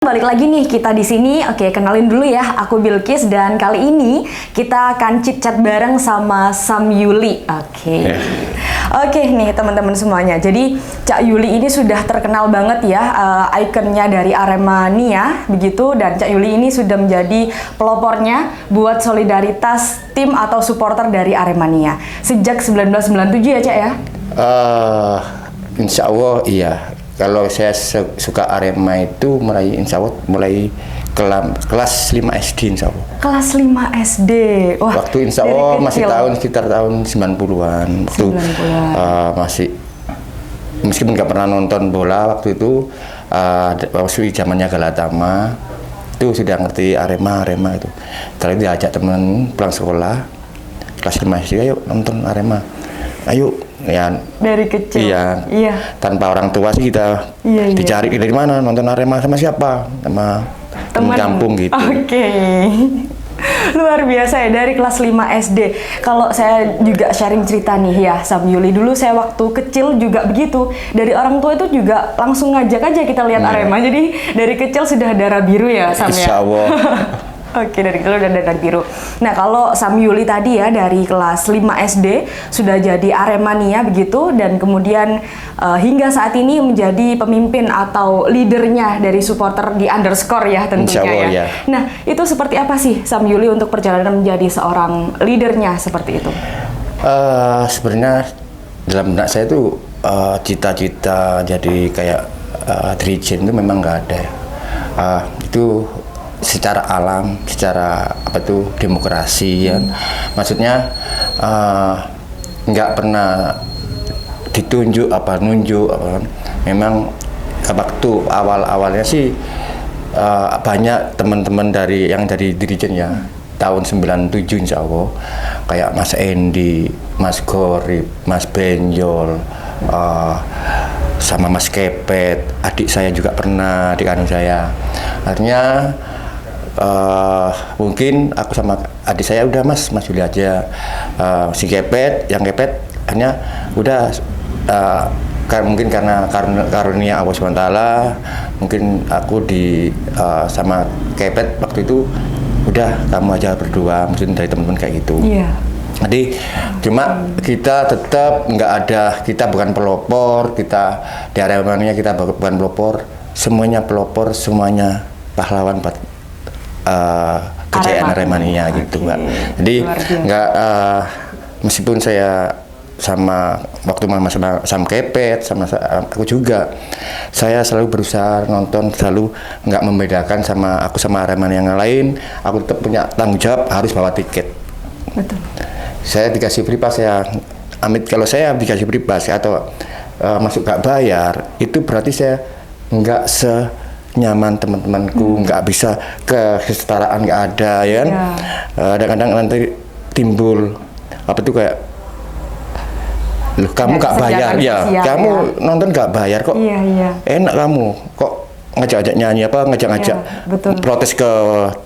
Balik lagi nih kita di sini. Oke, kenalin dulu ya. Aku Bilkis dan kali ini kita akan chit-chat bareng sama Sam Yuli. Oke nih teman-teman semuanya. Jadi Cak Yuli ini sudah terkenal banget ya, ikonnya dari Aremania begitu, dan Cak Yuli ini sudah menjadi pelopornya buat solidaritas tim atau supporter dari Aremania sejak 1997 ya Cak ya? Insya Allah iya. Kalau saya suka Arema itu insya Allah mulai kelas 5 SD insya Allah. Kelas 5 SD. Wah, waktu insya Allah masih sekitar tahun 90-an. Waktu masih meskipun nggak pernah nonton bola waktu itu, waktu zamannya Galatama itu sudah ngerti Arema itu. Setelah itu diajak teman pulang sekolah kelas 5 SD, ayo nonton Arema. Ayo ya, dari kecil. Iya. Tanpa orang tua sih kita dicari dari mana nonton Arema, sama siapa, sama teman kampung gitu. Oke. Luar biasa ya, dari kelas 5 SD. Kalau saya juga sharing cerita nih ya, Sam Yuli, dulu saya waktu kecil juga begitu. Dari orang tua itu juga langsung ngajak aja kita lihat Arema. Jadi dari kecil sudah darah biru ya, Sam ya. Insya Allah. Oke, dari kecil udah darah biru. Nah, kalau Sam Yuli tadi ya dari kelas 5 SD sudah jadi Aremania begitu, dan kemudian hingga saat ini menjadi pemimpin atau leadernya dari supporter di Underscore ya tentunya Allah, ya. Nah, itu seperti apa sih Sam Yuli untuk perjalanan menjadi seorang leadernya seperti itu? Sebenarnya dalam benak saya tuh cita-cita jadi kayak dirijen itu memang nggak ada. Itu secara alam, secara demokrasi ya. Maksudnya nggak pernah ditunjuk nunjuk. Memang waktu awalnya sih banyak teman-teman yang dari dirijen ya, tahun 97 insya Allah, kayak Mas Endi, Mas Gorib, Mas Benjol, sama Mas Kepet, adik saya juga pernah, adik kandung saya. Artinya mungkin aku sama adik saya udah Mas Yuli aja, si Kepet hanya udah mungkin karena karunia Allah SWT, mungkin aku sama Kepet waktu itu udah kamu aja berdua, mungkin dari teman-teman kayak gitu. Jadi cuma kita tetap nggak ada, kita bukan pelopor, kita di Aremania kita bukan pelopor, semuanya pelopor, semuanya pahlawan kejayaan Aremania gitu Mbak. Jadi nggak meskipun saya waktu sama Sam Kepet, sama aku juga, saya selalu berusaha nonton, selalu nggak membedakan sama Aremania yang lain. Aku tetap punya tanggung jawab harus bawa tiket. Betul. Saya dikasih free pass ya, kalau saya dikasih free pass atau masuk nggak bayar, itu berarti saya nggak nyaman teman-temanku, nggak bisa, kesetaraan nggak ada ya kan. Kadang-kadang nanti timbul kayak, loh kamu nggak bayar ya, kamu nonton nggak bayar kok, enak kamu kok ngajak-ngajak nyanyi ngajak-ngajak protes ke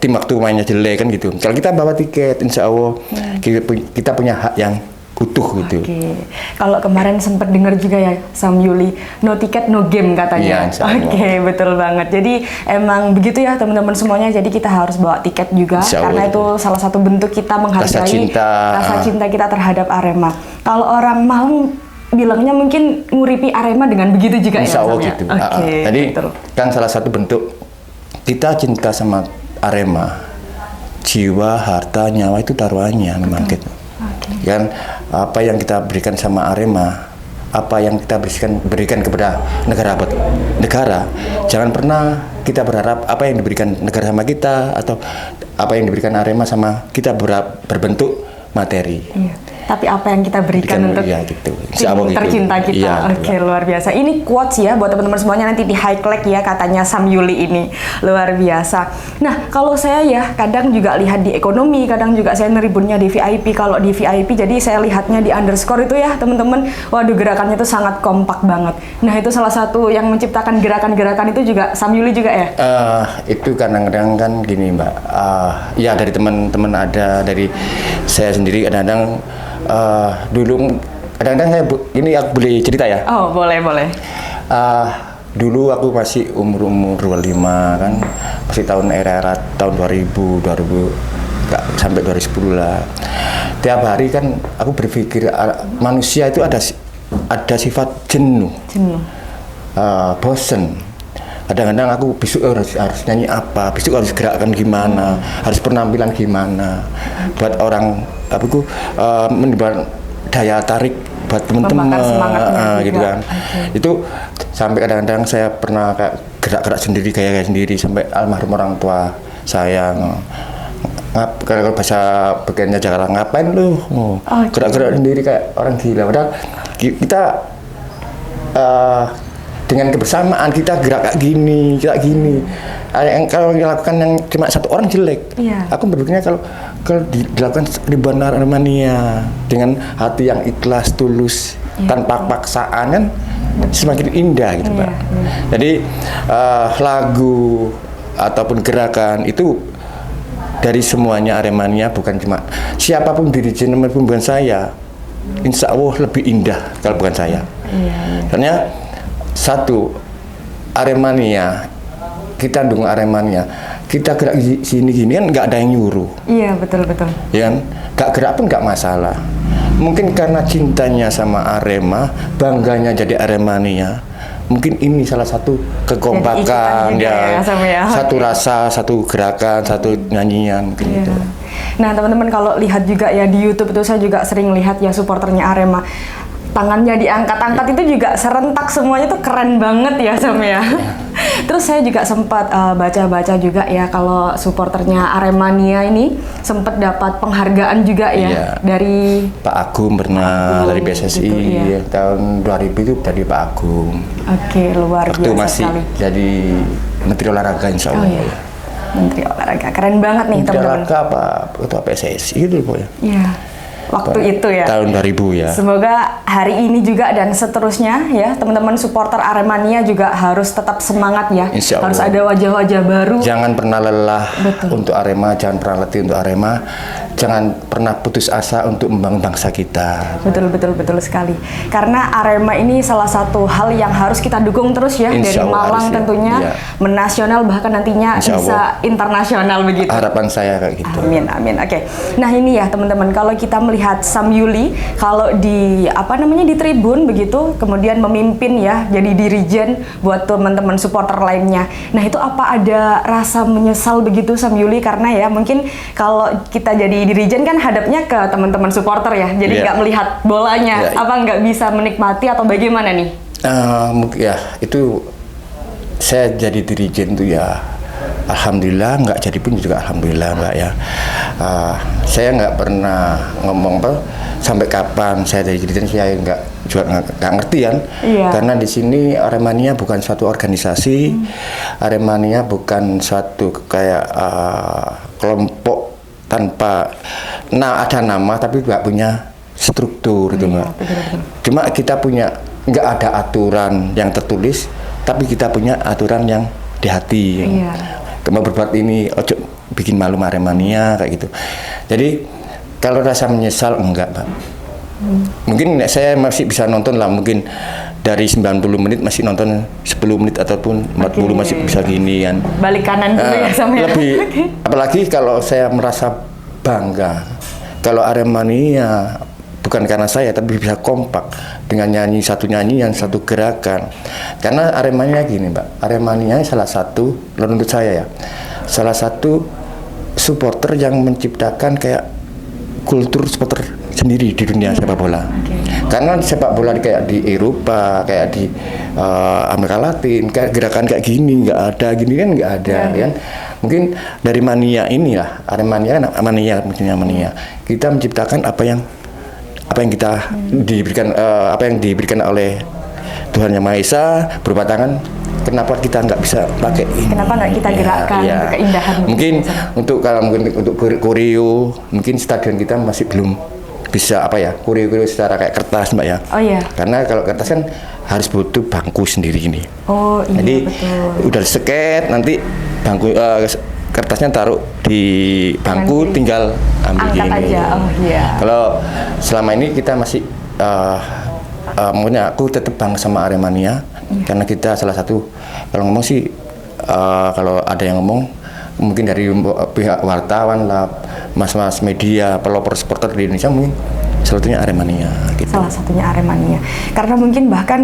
tim waktu mainnya jelek kan gitu. Kalau kita bawa tiket, insya Allah kita punya hak yang utuh gitu. Kalau kemarin sempat dengar juga ya Sam Yuli, no tiket no game katanya. Betul banget. Jadi emang begitu ya teman-teman semuanya. Jadi kita harus bawa tiket juga karena itu salah satu bentuk kita menghargai rasa cinta kita terhadap Arema. Kalau orang Malang bilangnya mungkin nguripi Arema dengan begitu juga insya Allah ya. Gitu. Jadi kan salah satu bentuk kita cinta sama Arema, jiwa, harta, nyawa itu taruhannya memang gitu. Kan apa yang kita berikan sama Arema, apa yang kita berikan kepada negara, jangan pernah kita berharap apa yang diberikan negara sama kita atau apa yang diberikan Arema sama kita berbentuk materi. Tapi apa yang kita berikan untuk tim tercinta kita. Luar biasa. Ini quotes ya buat teman-teman semuanya, nanti di highlight ya katanya Sam Yuli ini. Luar biasa. Nah, kalau saya ya kadang juga lihat di ekonomi, kadang juga saya neribunnya di VIP. Kalau di VIP jadi saya lihatnya di Underscore itu ya teman-teman, waduh gerakannya itu sangat kompak banget. Nah, itu salah satu yang menciptakan gerakan-gerakan itu juga Sam Yuli juga ya? Itu kadang-kadang kan gini Mbak, ya dari teman-teman ada, dari saya sendiri kadang-kadang dulu kadang-kadang ini aku boleh cerita ya? Oh boleh. dulu aku masih umur 25 kan, masih era tahun 2000 nggak sampai 2010 lah. Tiap hari kan aku berpikir manusia itu ada sifat jenuh. Bosen. Kadang-kadang aku besok harus nyanyi apa, besok harus gerakkan gimana, harus penampilan gimana, buat orang menimbulkan daya tarik buat teman-teman, gitu kan. Itu sampai kadang-kadang saya pernah kayak gerak-gerak sendiri, kayak sendiri, sampai almarhum orang tua saya kalau bahasa bagiannya Jakarta, ngapain lu gerak-gerak sendiri kayak orang gila. Padahal kita dengan kebersamaan kita gerak kayak gini. Kalau dilakukan yang cuma satu orang jelek. Aku berpikirnya kalau dilakukan ribuan Aremania dengan hati yang ikhlas, tulus, tanpa paksaan kan semakin indah gitu, Pak. Jadi lagu ataupun gerakan itu dari semuanya Aremania, bukan cuma siapapun dirijen maupun bukan saya. Insya Allah lebih indah kalau bukan saya. Karena satu, Aremania, kita dukung Aremania, kita gerak sini gini kan nggak ada yang nyuruh. Iya, betul. Ya kan, nggak gerak pun nggak masalah. Mungkin karena cintanya sama Arema, bangganya jadi Aremania. Mungkin ini salah satu kekompakan ya, satu rasa, satu gerakan, satu nyanyian gitu. Nah, teman-teman kalau lihat juga ya di YouTube itu saya juga sering lihat ya supporternya Arema. Tangannya diangkat-angkat itu juga serentak semuanya tuh keren banget ya Sam ya. Terus saya juga sempat baca-baca juga ya kalau supporternya Aremania ini sempat dapat penghargaan juga ya dari Pak Agung pernah dari PSSI gitu, tahun 2000 itu dari Pak Agung. Oke, luar biasa waktu masih sekali. Jadi Menteri Olahraga insya Allah. Menteri Olahraga, keren banget nih teman-teman. Menteri Olahraga apa ketua PSSI itu ya. Iya. Waktu itu ya. Tahun 2000 ya. Semoga hari ini juga dan seterusnya ya teman-teman supporter Aremania juga harus tetap semangat ya. Harus ada wajah-wajah baru. Jangan pernah lelah untuk Arema, jangan pernah letih untuk Arema. Jangan pernah putus asa untuk membangun bangsa kita. Betul sekali. Karena Arema ini salah satu hal yang harus kita dukung terus ya, dari Malang tentunya, menasional bahkan nantinya bisa internasional begitu. Harapan saya kayak gitu. Amin. Oke. Nah, ini ya teman-teman, kalau kita melihat Sam Yuli kalau di di tribun begitu, kemudian memimpin ya, jadi dirijen buat teman-teman supporter lainnya. Nah, itu apa ada rasa menyesal begitu Sam Yuli, karena ya mungkin kalau kita jadi dirijen kan hadapnya ke teman-teman supporter ya, jadi nggak melihat bolanya, apa nggak bisa menikmati atau bagaimana nih? Ya itu saya jadi dirijen tuh ya, alhamdulillah, nggak jadi pun juga alhamdulillah Mbak ya. Saya nggak pernah ngomong sampai kapan saya jadi dirijen, saya nggak ngerti kan, karena di sini Aremania bukan suatu organisasi, Aremania bukan suatu kayak kelompok tanpa ada nama tapi nggak punya struktur gitu Mbak. Cuma kita punya, nggak ada aturan yang tertulis, tapi kita punya aturan yang di hati. Mau berbuat ini, ojo bikin malu Aremania kayak gitu. Jadi kalau rasa menyesal enggak Mbak. Mungkin saya masih bisa nonton lah, mungkin dari 90 menit masih nonton 10 menit ataupun 40 masih bisa gini kan. Balik kanan dulu ya sama lebih, apalagi kalau saya merasa bangga kalau Aremania bukan karena saya tapi bisa kompak dengan satu nyanyian, satu gerakan. Karena Aremania gini Mbak, Aremania salah satu, menurut saya ya, salah satu supporter yang menciptakan kayak kultur supporter sendiri di dunia sepak bola. Karena sepak bola kayak di Eropa, kayak di Amerika Latin, kayak gerakan kayak gini nggak ada, gini kan nggak ada kan. Mungkin dari mania inilah, Aremania kan mania. Kita menciptakan apa yang kita diberikan, apa yang diberikan oleh Tuhan Yang Maha Esa berupa tangan. Kenapa kita nggak bisa pakai ini? Kenapa nggak kita gerakkan untuk keindahan? Mungkin untuk koreo, mungkin stadion kita masih belum bisa koreo secara kayak kertas Mbak ya. Karena kalau kertas kan harus butuh bangku sendiri ini. Jadi betul. Udah seket, nanti bangku kertasnya taruh di bangku, tinggal ambil gini. Aja. Kalau selama ini kita masih aku tetap bangga sama Aremania Karena kita salah satu, kalau ngomong sih, kalau ada yang ngomong, mungkin dari pihak wartawan lah, mas-mas media, pelopor supporter di Indonesia mungkin salah satunya Aremania. Gitu. Salah satunya Aremania. Karena mungkin bahkan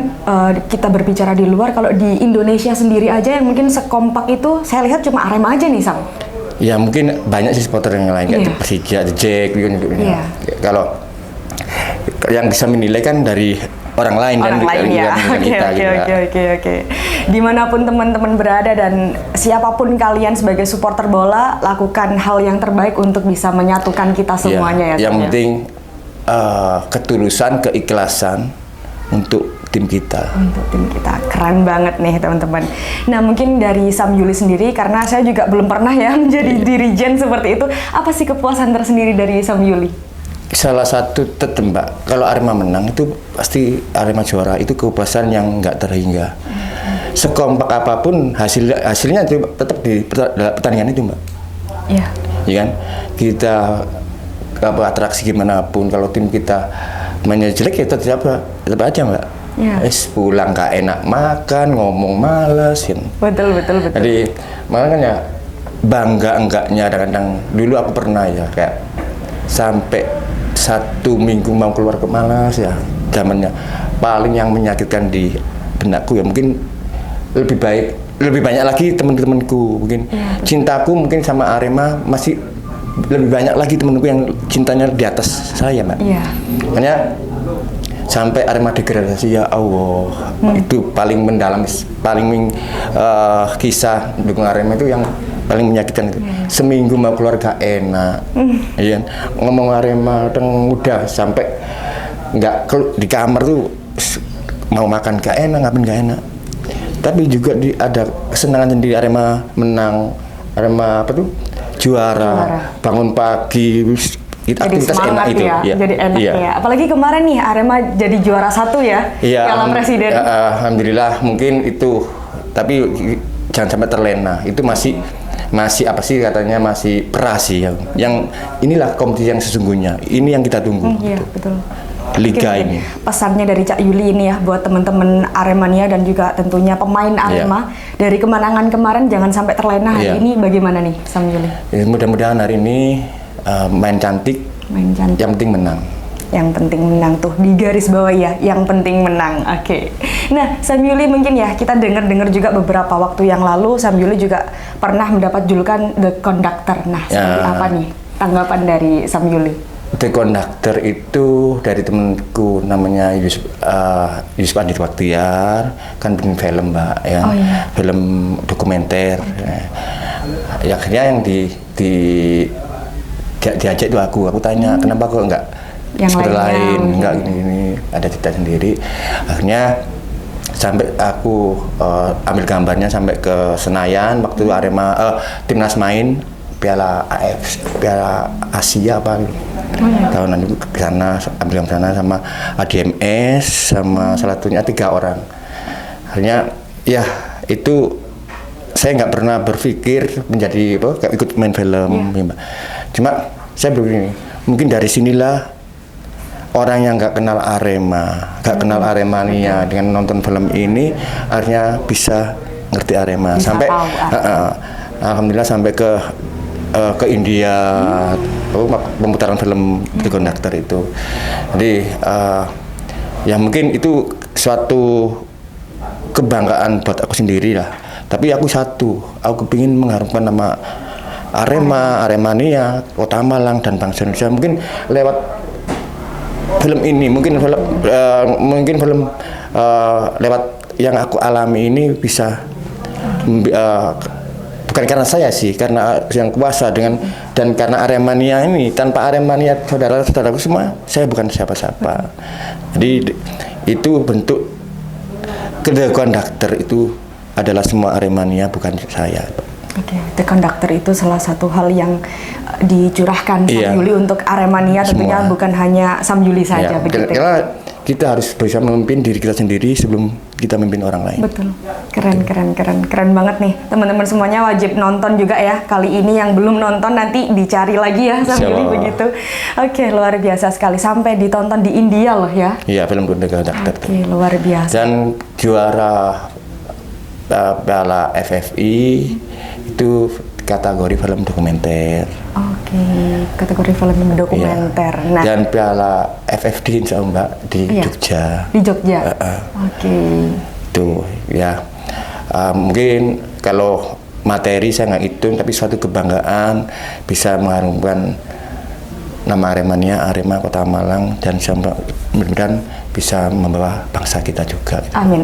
kita berbicara di luar, kalau di Indonesia sendiri aja yang mungkin sekompak itu, saya lihat cuma Arema aja nih, Sam. Ya mungkin banyak sih supporter yang lain, kayak Persija, The Jack, gitu. Kalau yang bisa menilai kan dari orang lain ya. Oke. Dimanapun teman-teman berada dan siapapun kalian sebagai supporter bola, lakukan hal yang terbaik untuk bisa menyatukan kita semuanya ya. Yang penting ketulusan, keikhlasan untuk tim kita. Untuk tim kita. Keren banget nih teman-teman. Nah mungkin dari Sam Yuli sendiri, karena saya juga belum pernah ya menjadi dirijen seperti itu, apa sih kepuasan tersendiri dari Sam Yuli? Salah satu tetap Mbak, kalau Arema menang itu pasti Arema juara, itu kepuasan yang nggak terhingga. Sekompak apapun hasilnya tetap di pertandingan itu Mbak. Iya. Iya kan? Kita atraksi gimana pun, kalau tim kita mainnya jelek ya tetap aja Mbak. Pulang gak enak makan, ngomong malas kan. Betul. Jadi makanya bangga enggaknya kadang-kadang, dulu aku pernah ya kayak sampai 1 minggu mau keluar ke malas ya, zamannya paling yang menyakitkan di benakku ya mungkin lebih banyak lagi teman-temanku, mungkin cintaku mungkin sama Arema masih lebih banyak lagi temanku yang cintanya di atas saya Mbak. Makanya sampai Arema degradasi, ya Allah, itu paling mendalam, paling kisah dukung Arema itu yang paling menyakitkan itu. Seminggu mau keluar gak enak, iya. Ngomong Arema udah sampai nggak di kamar tuh mau makan gak enak, ngapain gak enak. Tapi juga ada kesenangan sendiri Arema menang, Arema juara, bangun pagi. Jadi semangat itu, ya, jadi enak ya. Apalagi kemarin nih Arema jadi juara 1 ya, Piala Presiden. Alhamdulillah mungkin itu, tapi jangan sampai terlena. Itu masih apa sih katanya, masih prasi ya. Yang inilah kompetisi yang sesungguhnya. Ini yang kita tunggu. Iya betul. Liga ini. Pesannya dari Cak Yuli ini ya buat teman-teman Aremania dan juga tentunya pemain Arema, dari kemenangan kemarin jangan sampai terlena. Hari ini bagaimana nih Sam Yuli? Ya, mudah-mudahan hari ini main cantik, yang penting menang. Yang penting menang tuh, di garis bawah ya, yang penting menang. Oke. Nah, Sam Yuli mungkin ya, kita dengar juga beberapa waktu yang lalu, Sam Yuli juga pernah mendapat julukan The Conductor. Nah, seperti apa nih tanggapan dari Sam Yuli? The Conductor itu dari temanku namanya Yusuf Andi Waktiar, kan bikin film Mbak ya, film dokumenter. Ya, akhirnya yang diajak itu aku tanya kenapa kok enggak yang lain enggak gini ada cerita sendiri. Akhirnya sampai aku ambil gambarnya sampai ke Senayan waktu Arema timnas main Piala Asia apa tahunan itu ke sana, ambil gambar sana sama ADMS sama salah satunya 3 orang. Akhirnya ya itu saya nggak pernah berpikir menjadi ikut main film. Cuma saya begini, mungkin dari sinilah orang yang nggak kenal Arema, nggak kenal Aremania dengan nonton film ini akhirnya bisa ngerti Arema. Bisa sampai alhamdulillah sampai ke India pemutaran film The Conductor itu. Jadi ya mungkin itu suatu kebanggaan buat aku sendiri lah. Tapi aku kepingin mengharumkan nama Aremania, Kota Malang dan bangsa Indonesia. Mungkin lewat film ini, mungkin film lewat yang aku alami ini bisa bukan karena saya sih, karena yang kuasa dan karena Aremania ini. Tanpa Aremania saudara-saudaraku semua, saya bukan siapa-siapa. Jadi itu bentuk The Conductor itu adalah semua Aremania, bukan saya. Oke, The Conductor itu salah satu hal yang dicurahkan Sam Yuli untuk Aremania, tentunya bukan hanya Sam Yuli saja begitu. Karena kita harus bisa memimpin diri kita sendiri sebelum kita memimpin orang lain. Betul. Keren banget nih. Teman-teman semuanya wajib nonton juga ya. Kali ini yang belum nonton nanti dicari lagi ya Sam Yuli begitu. Oke, luar biasa sekali. Sampai ditonton di India loh ya. Iya, film Gundega. Oke, luar biasa. Dan juara Piala FFI itu kategori film dokumenter. Oke, kategori film dokumenter. Ya. Nah, dan Piala FFD insya Allah Mbak di Jogja. Di Jogja. Oke. Itu ya. Mungkin kalau materi saya nggak hitung, tapi suatu kebanggaan bisa mengharumkan nama Aremania, Arema Kota Malang, dan mudah-mudahan bisa membawa bangsa kita juga. Amin.